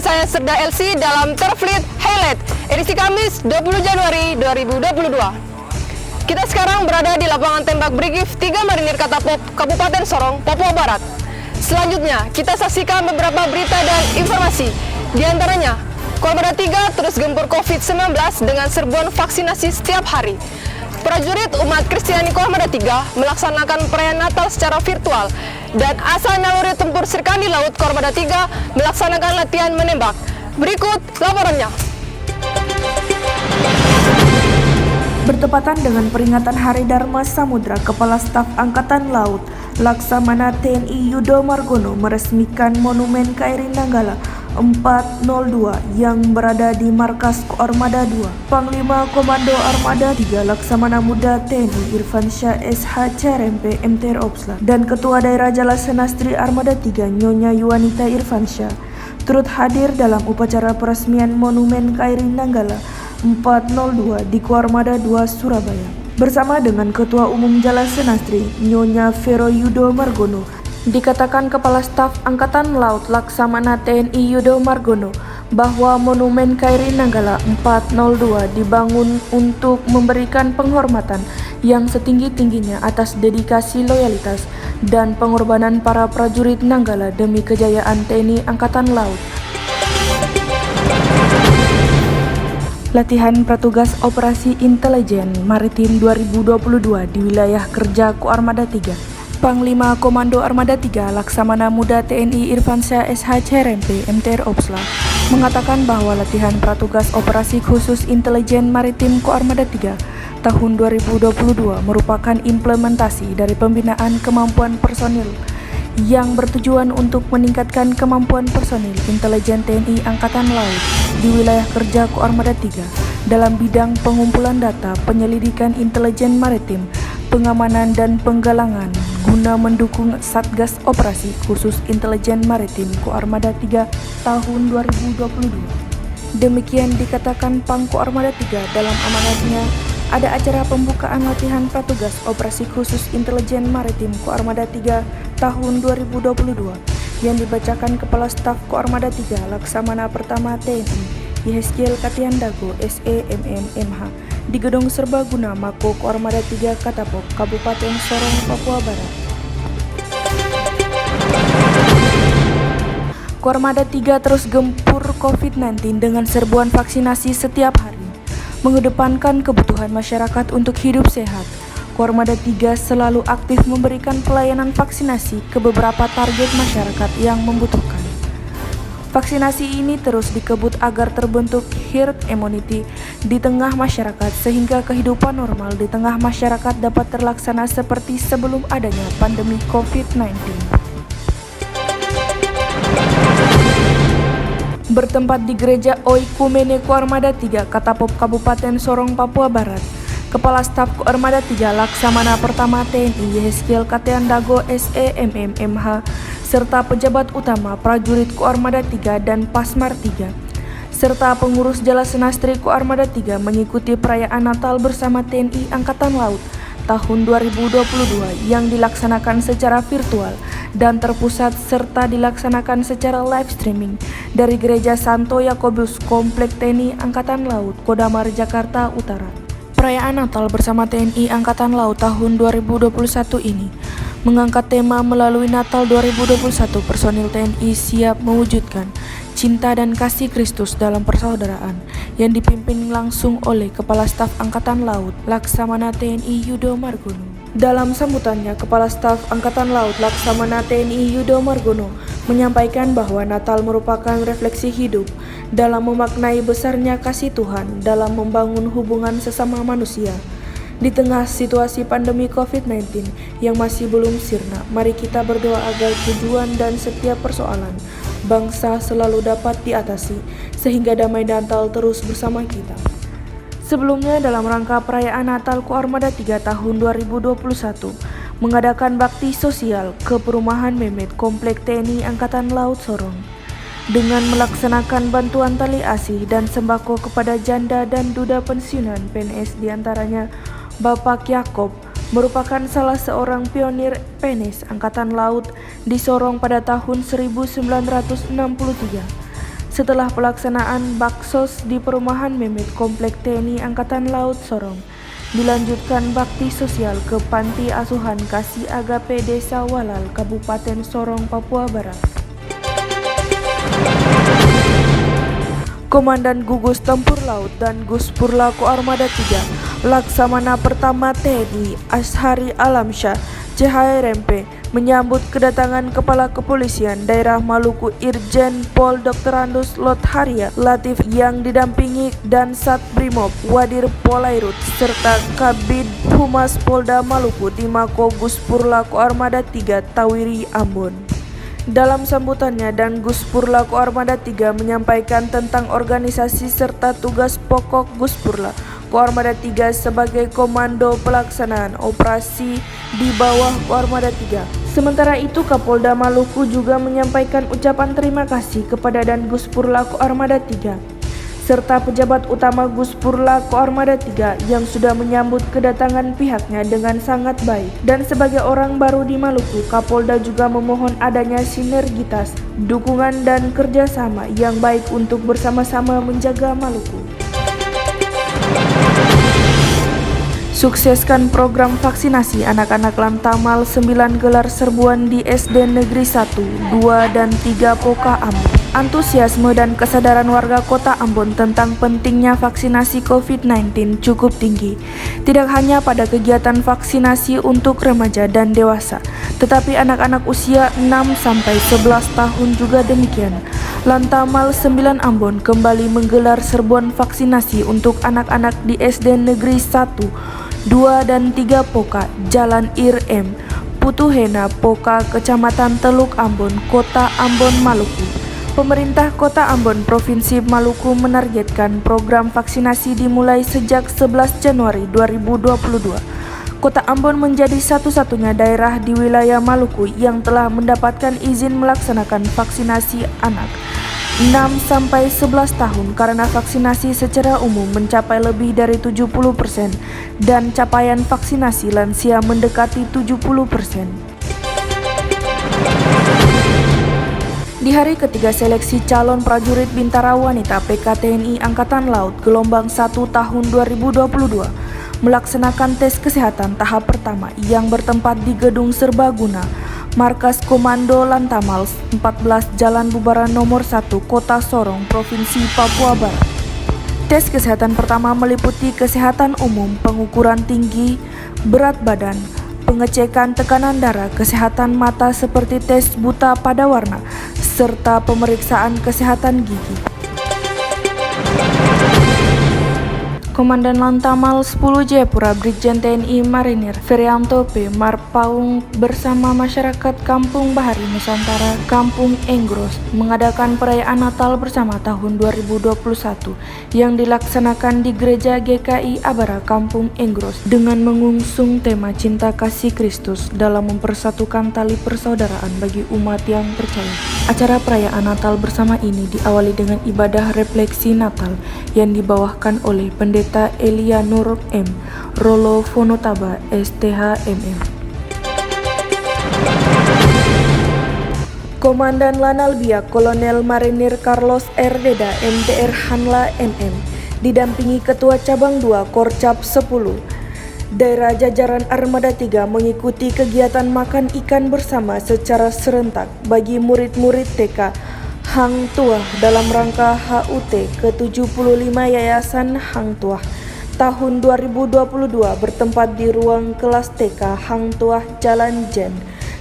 saya Serda Elsie dalam Terfleet Highlight edisi Kamis 20 Januari 2022. Kita sekarang berada di lapangan tembak Brigif 3 Marinir Katapop, Kabupaten Sorong, Papua Barat. Selanjutnya, kita saksikan beberapa berita dan informasi. Di antaranya, Kormada 3 terus gempur COVID-19 dengan serbuan vaksinasi setiap hari. Prajurit umat Kristiani Kormada 3 melaksanakan perayaan Natal secara virtual, dan asal naluri tempur Serkandi Laut Kormada 3 melaksanakan latihan menembak. Berikut laporannya. Bertepatan dengan peringatan Hari Dharma Samudra, Kepala Staf Angkatan Laut Laksamana TNI Yudo Margono meresmikan Monumen KRI Nanggala 402 yang berada di Markas Koarmada 2. Panglima Komando Armada 3 Laksamana Muda TNI Irfansyah SH CRMP MTR Opsla dan Ketua Daerah Jalasenastri Armada 3 Nyonya Yuanita Irfansyah turut hadir dalam upacara peresmian Monumen KRI Nanggala 402 di Koarmada 2 Surabaya. Bersama dengan Ketua Umum Jalasenastri Nyonya Vero Yudo Margono, dikatakan Kepala Staf Angkatan Laut Laksamana TNI Yudo Margono bahwa Monumen KRI Nanggala 402 dibangun untuk memberikan penghormatan yang setinggi-tingginya atas dedikasi, loyalitas, dan pengorbanan para prajurit Nanggala demi kejayaan TNI Angkatan Laut. Latihan Pratugas Operasi Intelijen Maritim 2022 di wilayah kerja Koarmada 3. Panglima Komando Armada 3 Laksamana Muda TNI Irfansyah SH CRMP MTR Opsla mengatakan bahwa latihan Pratugas Operasi Khusus Intelijen Maritim Koarmada 3 tahun 2022 merupakan implementasi dari pembinaan kemampuan personil yang bertujuan untuk meningkatkan kemampuan personil intelijen TNI Angkatan Laut di wilayah kerja Koarmada 3 dalam bidang pengumpulan data, penyelidikan intelijen maritim, pengamanan dan penggalangan guna mendukung Satgas Operasi Khusus Intelijen Maritim Koarmada 3 tahun 2022. Demikian dikatakan Pangko Armada 3 dalam amanatnya. Ada acara pembukaan latihan Pratugas Operasi Khusus Intelijen Maritim Koarmada 3 tahun 2022 yang dibacakan Kepala Staf Koarmada 3 Laksamana Pertama TNI Yehezkiel Katiandago SEMM MH di Gedung Serbaguna Mako Koarmada 3 Katapop, Kabupaten Sorong, Papua Barat. Koarmada 3 terus gempur COVID-19 dengan serbuan vaksinasi setiap hari. Mengedepankan kebutuhan masyarakat untuk hidup sehat, Koarmada 3 selalu aktif memberikan pelayanan vaksinasi ke beberapa target masyarakat yang membutuhkan. Vaksinasi ini terus dikebut agar terbentuk herd immunity di tengah masyarakat sehingga kehidupan normal di tengah masyarakat dapat terlaksana seperti sebelum adanya pandemi COVID-19. Bertempat di Gereja Oikumene Koarmada 3 Katapop Kabupaten Sorong Papua Barat, Kepala Staf Koarmada 3 Laksamana Pertama TNI Yehezkiel Katiandago SEMM MH serta pejabat utama prajurit Koarmada 3 dan Pasmar 3 serta pengurus Jalasenastri Koarmada 3 mengikuti perayaan Natal bersama TNI Angkatan Laut tahun 2022 yang dilaksanakan secara virtual dan terpusat serta dilaksanakan secara live streaming dari Gereja Santo Yakobus Komplek TNI Angkatan Laut, Kodamar, Jakarta Utara. Perayaan Natal bersama TNI Angkatan Laut tahun 2021 ini mengangkat tema melalui Natal 2021 personil TNI siap mewujudkan cinta dan kasih Kristus dalam persaudaraan yang dipimpin langsung oleh Kepala Staf Angkatan Laut Laksamana TNI Yudo Margono. Dalam sambutannya, Kepala Staf Angkatan Laut Laksamana TNI Yudo Margono menyampaikan bahwa Natal merupakan refleksi hidup dalam memaknai besarnya kasih Tuhan dalam membangun hubungan sesama manusia. Di tengah situasi pandemi COVID-19 yang masih belum sirna, mari kita berdoa agar tujuan dan setiap persoalan bangsa selalu dapat diatasi, sehingga damai Natal terus bersama kita. Sebelumnya, dalam rangka perayaan Natal Koarmada 3 tahun 2021, mengadakan bakti sosial ke Perumahan Memet Komplek TNI Angkatan Laut Sorong, dengan melaksanakan bantuan tali asih dan sembako kepada janda dan duda pensiunan PNS diantaranya Bapak Yakob merupakan salah seorang pionir PNS Angkatan Laut di Sorong pada tahun 1963. setelah pelaksanaan baksos di perumahan Memet Komplek TNI Angkatan Laut Sorong. Dilanjutkan bakti sosial ke Panti Asuhan Kasih Agape Desa Walal, Kabupaten Sorong, Papua Barat. Komandan Gugus Tempur Laut dan Guspurla Koarmada 3 Laksamana Pertama TNI Ashari Alamsyah CHRMP menyambut kedatangan Kepala Kepolisian Daerah Maluku Irjen Pol Dr. Andus Lotharia Latif yang didampingi dan Sat Brimob Wadir Polairut serta Kabid Humas Polda Maluku di Mako Guspurla Koarmada 3 Tawiri Ambon. Dalam sambutannya, dan Guspurla Koarmada 3 menyampaikan tentang organisasi serta tugas pokok Guspurla Koarmada 3 sebagai komando pelaksanaan operasi di bawah Koarmada 3. Sementara itu, Kapolda Maluku juga menyampaikan ucapan terima kasih kepada dan Guspurla Koarmada 3 serta pejabat utama Guspurla Koarmada 3 yang sudah menyambut kedatangan pihaknya dengan sangat baik. Dan sebagai orang baru di Maluku, Kapolda juga memohon adanya sinergitas, dukungan dan kerjasama yang baik untuk bersama-sama menjaga Maluku. Sukseskan program vaksinasi anak-anak Lantamal 9 gelar serbuan di SD Negeri 1, 2, dan 3 Poka Ambon. Antusiasme dan kesadaran warga kota Ambon tentang pentingnya vaksinasi COVID-19 cukup tinggi. Tidak hanya pada kegiatan vaksinasi untuk remaja dan dewasa, tetapi anak-anak usia 6-11 tahun juga demikian. Lantamal 9 Ambon kembali menggelar serbuan vaksinasi untuk anak-anak di SD Negeri 1, 2, dan 3 Poka, Jalan Ir-M, Putuhena, Poka, Kecamatan Teluk Ambon, Kota Ambon, Maluku. Pemerintah Kota Ambon, Provinsi Maluku menargetkan program vaksinasi dimulai sejak 11 Januari 2022. Kota Ambon menjadi satu-satunya daerah di wilayah Maluku yang telah mendapatkan izin melaksanakan vaksinasi anak 6-11 tahun karena vaksinasi secara umum mencapai lebih dari 70% dan capaian vaksinasi lansia mendekati 70%. Di hari ketiga seleksi calon prajurit Bintara Wanita PKTNI Angkatan Laut gelombang 1 tahun 2022 melaksanakan tes kesehatan tahap pertama yang bertempat di Gedung Serbaguna, Markas Komando Lantamal 14 Jalan Bubaran Nomor 1 Kota Sorong, Provinsi Papua Barat. Tes kesehatan pertama meliputi kesehatan umum, pengukuran tinggi, berat badan, pengecekan tekanan darah, kesehatan mata seperti tes buta pada warna, serta pemeriksaan kesehatan gigi. Komandan Lantamal 10 Jayapura Brigjen TNI Marinir Ferianto P. Marpaung bersama masyarakat Kampung Bahari Nusantara Kampung Enggros mengadakan perayaan Natal bersama tahun 2021 yang dilaksanakan di Gereja GKI Abara Kampung Enggros dengan mengusung tema Cinta Kasih Kristus dalam mempersatukan tali persaudaraan bagi umat yang percaya. Acara perayaan Natal bersama ini diawali dengan ibadah refleksi Natal yang dibawakan oleh Pendeta Elia Nur M. Rolo Fonotaba STHMM. Komandan Lanal Biak Kolonel Marinir Carlos R. Deda MTR Hanla MM didampingi Ketua Cabang 2 Korcap 10 daerah jajaran Armada 3 mengikuti kegiatan makan ikan bersama secara serentak bagi murid-murid TK Hang Tuah dalam rangka HUT ke-75 Yayasan Hang Tuah tahun 2022 bertempat di ruang kelas TK Hang Tuah Jalan Jen,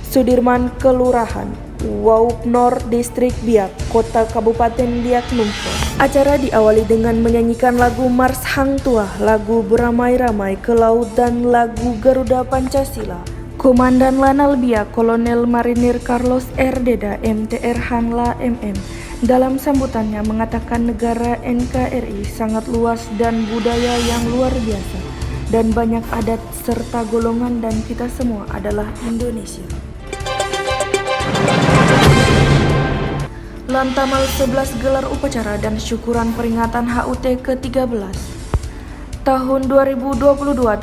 Sudirman, Kelurahan Waup Nor, Distrik Biak, Kota Kabupaten Biak Numfor. Acara diawali dengan menyanyikan lagu Mars Hang Tuah, lagu Beramai-ramai ke Laut, dan lagu Garuda Pancasila. Komandan Lanal Biak Kolonel Marinir Carlos R. Deda MTR Hanla MM dalam sambutannya mengatakan negara NKRI sangat luas dan budaya yang luar biasa dan banyak adat serta golongan dan kita semua adalah Indonesia. Lantamal 11 gelar upacara dan syukuran peringatan HUT ke-13 tahun 2022,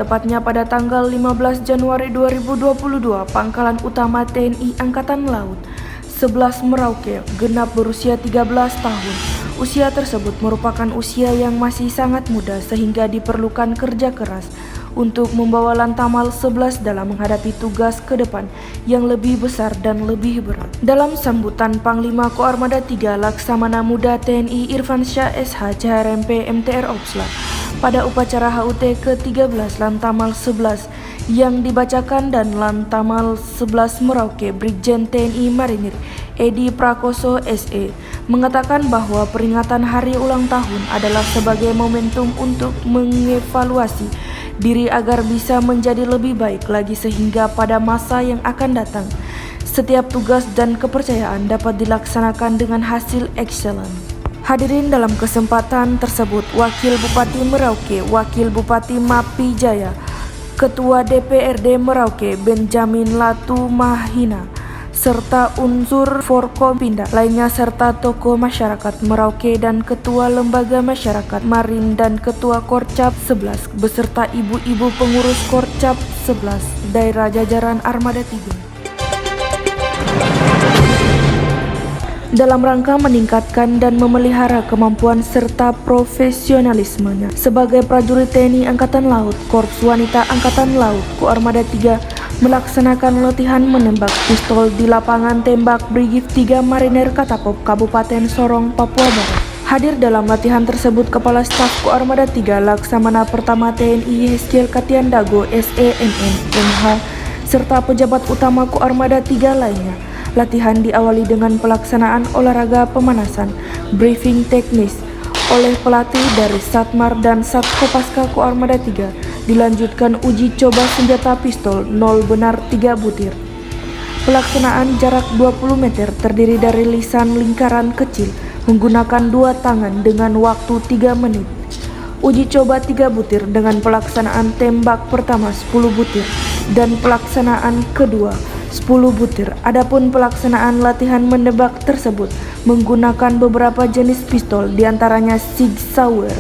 tepatnya pada tanggal 15 Januari 2022, Pangkalan Utama TNI Angkatan Laut 11 Merauke genap berusia 13 tahun Usia tersebut merupakan usia yang masih sangat muda sehingga diperlukan kerja keras untuk membawa Lantamal 11 dalam menghadapi tugas ke depan yang lebih besar dan lebih berat. Dalam sambutan Panglima Koarmada 3 Laksamana Muda TNI Irfansyah SH CHRMP MTR Opsla pada upacara HUT ke-13 Lantamal 11 yang dibacakan dan Lantamal 11 Merauke Brigjen TNI Marinir Edi Prakoso SE mengatakan bahwa peringatan hari ulang tahun adalah sebagai momentum untuk mengevaluasi diri agar bisa menjadi lebih baik lagi sehingga pada masa yang akan datang setiap tugas dan kepercayaan dapat dilaksanakan dengan hasil excellent. Hadirin dalam kesempatan tersebut Wakil Bupati Merauke, Wakil Bupati Mapi Jaya, Ketua DPRD Merauke Benjamin Latu Mahina, serta unsur Forkompinda lainnya serta tokoh masyarakat Merauke dan Ketua Lembaga Masyarakat Marin dan Ketua Korcap 11 beserta ibu-ibu pengurus Korcap 11 daerah jajaran Armada 3. Dalam rangka meningkatkan dan memelihara kemampuan serta profesionalismenya sebagai prajurit TNI Angkatan Laut, Korps Wanita Angkatan Laut Koarmada 3 melaksanakan latihan menembak pistol di lapangan tembak Brigif 3 Marinir Katapop, Kabupaten Sorong, Papua Barat. Hadir dalam latihan tersebut Kepala Staf Koarmada 3 Laksamana Pertama TNI Yehezkiel Katiandago SEMN MH serta pejabat utama Koarmada 3 lainnya. Latihan diawali dengan pelaksanaan olahraga pemanasan, briefing teknis oleh pelatih dari Satmar dan Satkopaska Koarmada 3. Dilanjutkan uji coba senjata pistol 0 benar 3 butir. Pelaksanaan jarak 20 meter terdiri dari lisan lingkaran kecil menggunakan 2 tangan dengan waktu 3 menit. Uji coba 3 butir dengan pelaksanaan tembak pertama 10 butir dan pelaksanaan kedua 10 butir. Adapun pelaksanaan latihan menembak tersebut menggunakan beberapa jenis pistol diantaranya Sig Sauer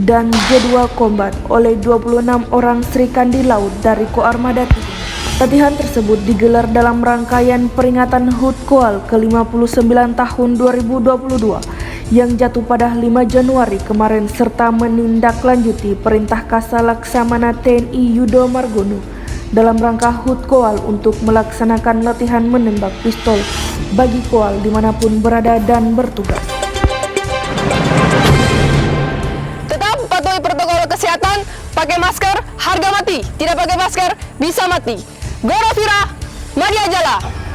dan G2 Combat oleh 26 orang Serikandi Laut dari Koarmada 3. Latihan tersebut digelar dalam rangkaian peringatan HUT Koal ke-59 tahun 2022 yang jatuh pada 5 Januari kemarin serta menindaklanjuti Perintah Kasal Laksamana TNI Yudo Margono dalam rangka HUT Koal untuk melaksanakan latihan menembak pistol bagi Koal dimanapun berada dan bertugas. Tetap patuhi protokol kesehatan, pakai masker, harga mati. Tidak pakai masker, bisa mati. Goro Vira, Madia Jala.